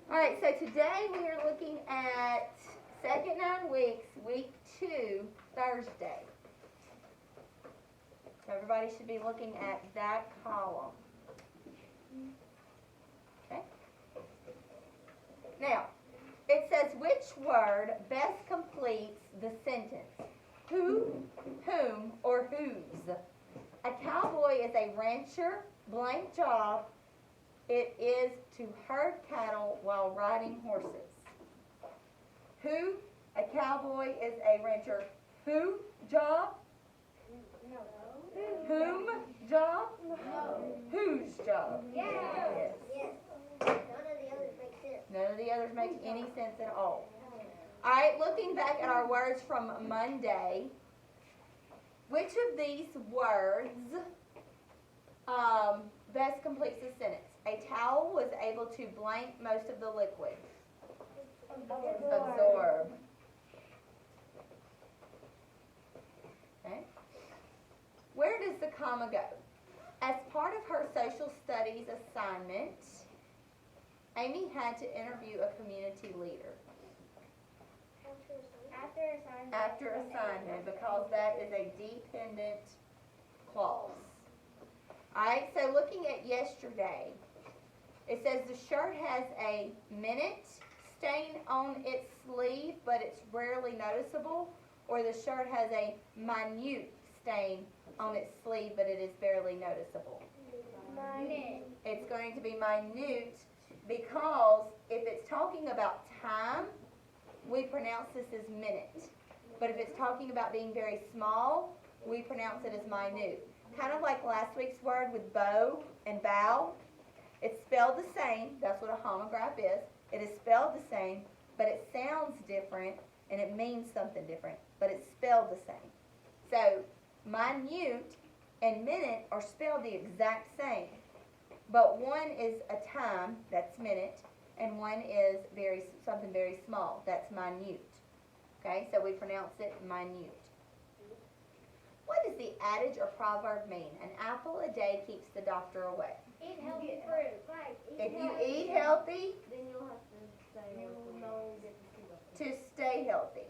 All right, so today we are looking at second 9 weeks, week 2, Thursday. So everybody should be looking at that column. Okay. Now, it says which word best completes the sentence? Who, whom, or whose? A cowboy is a rancher, blank job. It is to herd cattle while riding horses. Who? A cowboy is a rancher. Who? Job? No. Whom? Job? No. Whose job? Yes. Yes. None of the others make sense. None of the others make any sense at all. All right, looking back at our words from Monday, which of these words best completes the sentence? A towel was able to blank most of the liquid. Absorb. Okay. Where does the comma go? As part of her social studies assignment, Amy had to interview a community leader. After assignment, because that is a dependent clause. Alright, so looking at yesterday, it says the shirt has a minute stain on its sleeve, but it's rarely noticeable, or the shirt has a minute stain on its sleeve, but it is barely noticeable. Minute. It's going to be minute because if it's talking about time, we pronounce this as minute. But if it's talking about being very small, we pronounce it as minute. Kind of like last week's word with bow and bow. It's spelled the same. That's what a homograph is. It is spelled the same, but it sounds different and it means something different, but it's spelled the same. So minute and minute are spelled the exact same, but one is a time, that's minute, and one is something very small, that's minute. Okay, so we pronounce it minute. What does the adage or proverb mean? An apple a day keeps the doctor away. Eat healthy fruit. Right. If you eat healthy, Then you'll have to stay healthy. to stay healthy.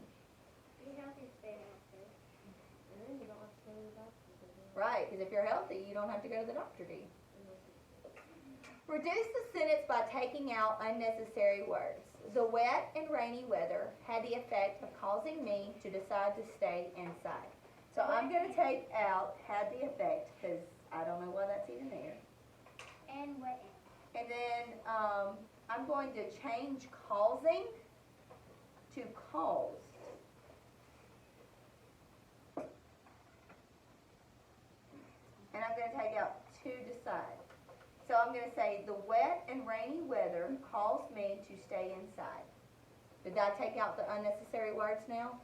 Eat healthy, stay healthy. And then you don't have to go to the doctor. Right, because if you're healthy, you don't have to go to the doctor, do you? Reduce the sentence by taking out unnecessary words. The wet and rainy weather had the effect of causing me to decide to stay inside. So I'm going to take out had the effect because I don't know why that's even there. And wet. And then I'm going to change causing to caused. And I'm going to take out to decide. So I'm going to say the wet and rainy weather caused me to stay inside. Did I take out the unnecessary words now?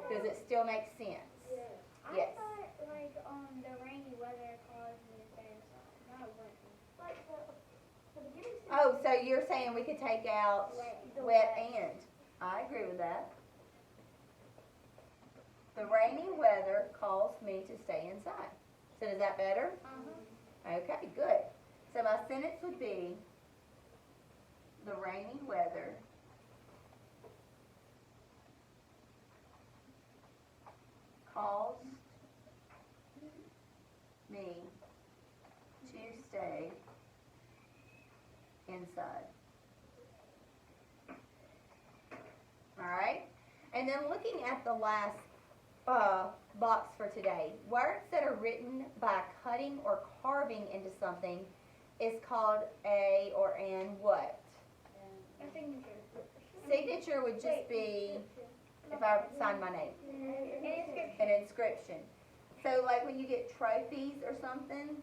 Does it still make sense? Yes. I thought, like, the rainy weather caused me to stay inside. Not wet. Oh, so you're saying we could take out The wet and. I agree with that. The rainy weather caused me to stay inside. So is that better? Okay, good. So my sentence would be, the rainy weather caused me to stay inside. All right? And then looking at the last box for today, words that are written by cutting or carving into something is called a or an what? A signature. Signature would just be if I sign my name. An inscription. So like when you get trophies or something,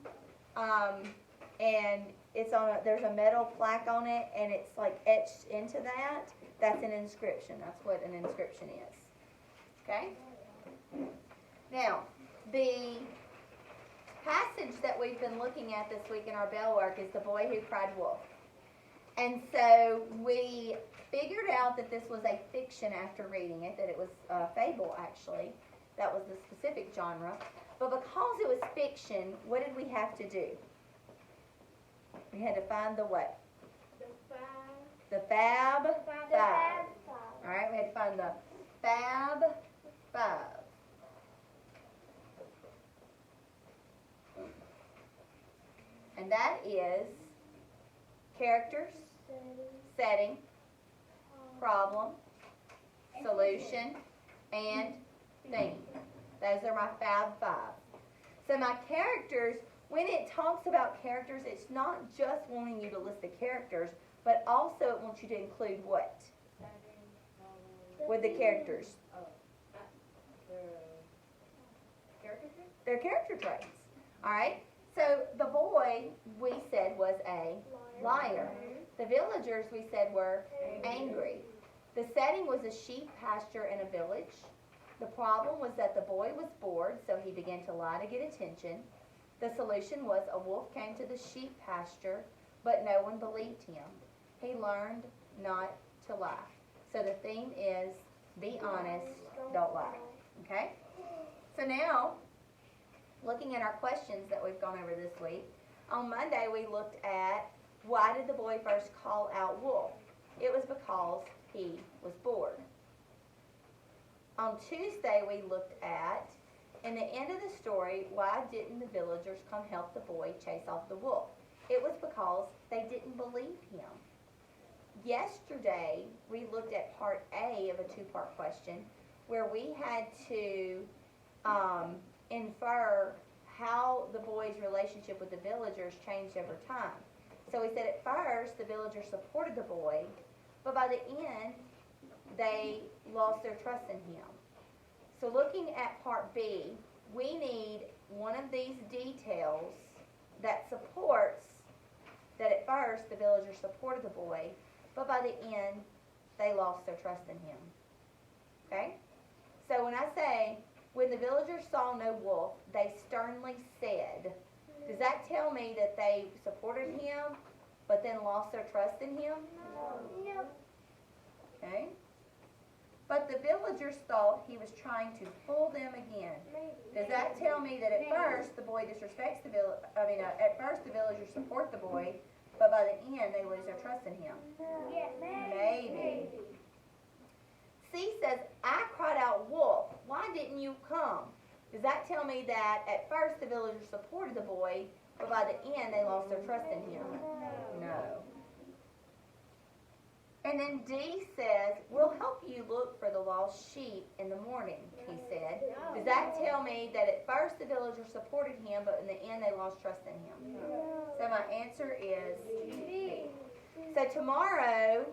and it's there's a metal plaque on it and it's like etched into that, that's an inscription. That's what an inscription is. Okay? Now, the passage that we've been looking at this week in our Bellwork is The Boy Who Cried Wolf. And so we figured out that this was a fiction after reading it, that it was a fable actually. That was the specific genre. But because it was fiction, what did we have to do? We had to find the what? The fact. The fact. on the Fab Five. And that is characters, setting, problem, solution, and theme. Those are my Fab Five. So my characters, when it talks about characters, it's not just wanting you to list the characters, but also it wants you to include what? With the characters. Their character traits. Alright? So the boy, we said, was a liar. The villagers, we said, were angry. The setting was a sheep pasture in a village. The problem was that the boy was bored, so he began to lie to get attention. The solution was a wolf came to the sheep pasture, but no one believed him. He learned not to lie. So the theme is be honest, don't lie. Okay? So now, looking at our questions that we've gone over this week, on Monday we looked at why did the boy first call out wolf? It was because he was bored. On Tuesday we looked at, in the end of the story, why didn't the villagers come help the boy chase off the wolf? It was because they didn't believe him. Yesterday we looked at part A of a two-part question where we had to infer how the boy's relationship with the villagers changed over time. So we said at first the villagers supported the boy, but by the end they lost their trust in him. So looking at part B, we need one of these details that supports that at first the villagers supported the boy, but by the end they lost their trust in him. Okay? So when I say, when the villagers saw no wolf, they sternly said, does that tell me that they supported him, but then lost their trust in him? No. Okay? But the villagers thought he was trying to fool them again. Does that tell me that at first the boy disrespects the at first the villagers support the boy, but by the end they lose their trust in him? Maybe. C says, I cried out, wolf, why didn't you come? Does that tell me that at first the villagers supported the boy, but by the end they lost their trust in him? No. And then D says, we'll help you look for the lost sheep in the morning, he said. Does that tell me that at first the villagers supported him, but in the end they lost trust in him? So my answer is D. So tomorrow,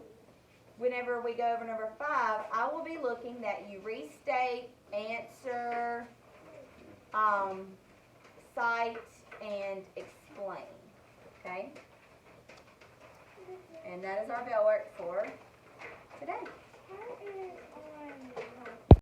whenever we go over number 5, I will be looking that you restate, answer, cite, and explain. Okay? And that is our Bellwork for today. How is